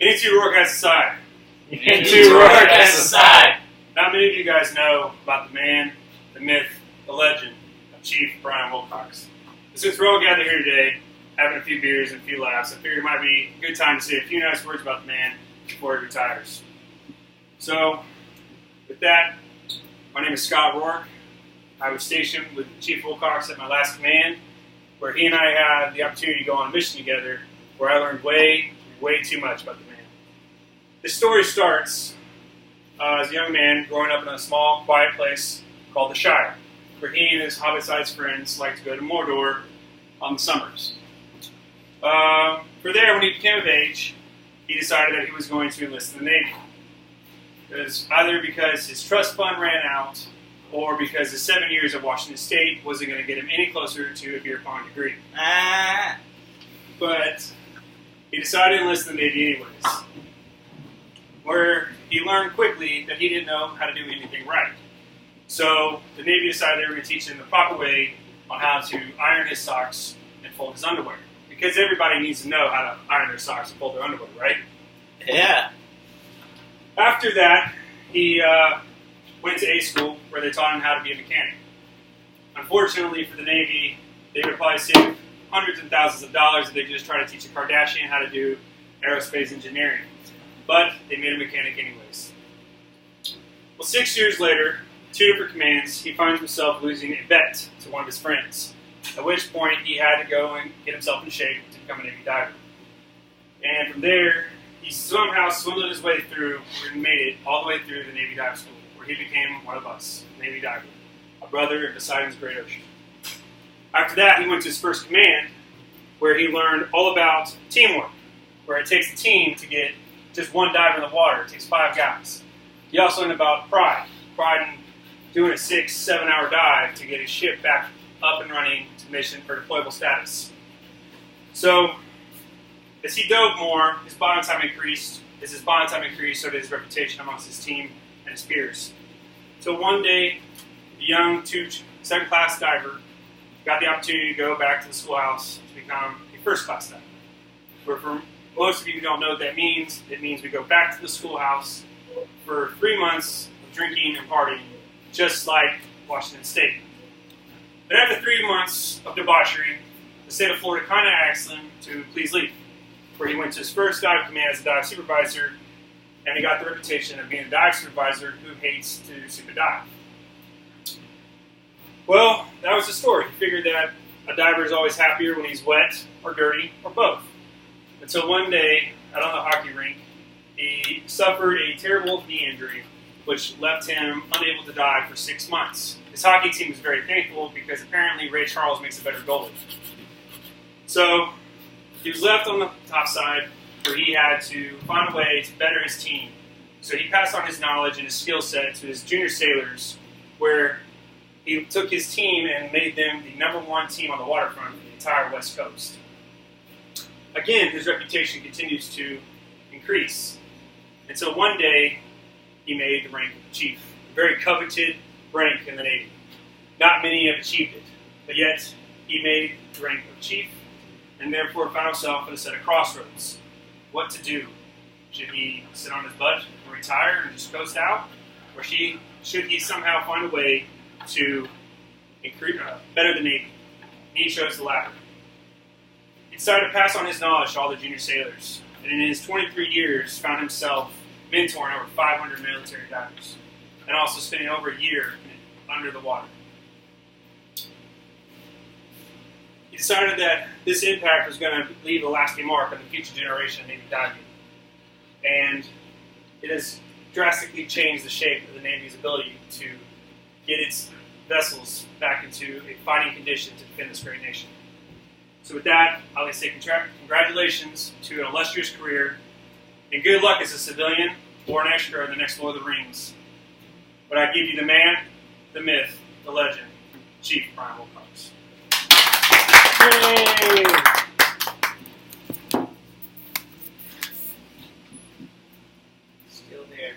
Into Roark has a side. Into Roark has a side. Not many of you guys know about the man, the myth, the legend of Chief Brian Wilcox. But since we're all gathered here today, having a few beers and a few laughs, I figured it might be a good time to say a few nice words about the man before he retires. So, with that, my name is Scott Roark. I was stationed with Chief Wilcox at my last command, where he and I had the opportunity to go on a mission together, where I learned way too much about the man. This story starts as a young man growing up in a small, quiet place called the Shire, where he and his hobbit-sized friends like to go to Mordor on the summers. For there, when he became of age, he decided that he was going to enlist in the Navy. It was either because his trust fund ran out, or because his 7 years at Washington State wasn't going to get him any closer to a beer pong degree. But he decided to enlist in the Navy anyways, where he learned quickly that he didn't know how to do anything right. So the Navy decided they were going to teach him the proper way on how to iron his socks and fold his underwear. Because everybody needs to know how to iron their socks and fold their underwear, right? Yeah. After that, he went to A school, where they taught him how to be a mechanic. Unfortunately for the Navy, they would probably save hundreds and thousands of dollars if they could just try to teach a Kardashian how to do aerospace engineering. But they made a mechanic anyways. Well, 6 years later, 2 different commands, he finds himself losing a bet to one of his friends, at which point he had to go and get himself in shape to become a Navy diver. And from there, he somehow swindled his way through and made it all the way through the Navy dive school, where he became one of us, a Navy diver, a brother in Poseidon's great ocean. After that, he went to his first command, where he learned all about teamwork, where it takes a team to get just one diver in the water. It takes 5 guys. He also learned about pride in doing a 6-7 hour dive to get his ship back up and running to mission for deployable status. So, as he dove more, his bond time increased. As his bond time increased, so did his reputation amongst his team and his peers. So one day, the young second-class diver got the opportunity to go back to the schoolhouse to become a first-class diver. Where for most of you who don't know what that means, it means we go back to the schoolhouse for 3 months of drinking and partying, just like Washington State. Then after 3 months of debauchery, the state of Florida kind of asked him to please leave, where he went to his first dive command as a dive supervisor, and he got the reputation of being a dive supervisor who hates to super dive. Well, that was the story. He figured that a diver is always happier when he's wet or dirty or both. Until one day, out on the hockey rink, he suffered a terrible knee injury, which left him unable to dive for 6 months. His hockey team was very thankful because apparently Ray Charles makes a better goalie. So he was left on the top side, where he had to find a way to better his team. So he passed on his knowledge and his skill set to his junior sailors, where he took his team and made them the #1 team on the waterfront for the entire West Coast. Again, his reputation continues to increase, until one day he made the rank of chief, a very coveted rank in the Navy. Not many have achieved it, but yet he made the rank of chief, and therefore found himself at a set of crossroads. What to do? Should he sit on his butt and retire and just coast out? Or should he somehow find a way to better the Navy? And he chose the latter. He decided to pass on his knowledge to all the junior sailors, and in his 23 years found himself mentoring over 500 military divers, and also spending over a year under the water. He decided that this impact was going to leave a lasting mark on the future generation of Navy diving. And it has drastically changed the shape of the Navy's ability to get its vessels back into a fighting condition to defend this great nation. So with that, I would say congratulations to an illustrious career, and good luck as a civilian or an extra in the next Lord of the Rings. But I give you the man, the myth, the legend, Chief Brian Wilcox. Yay! Still there.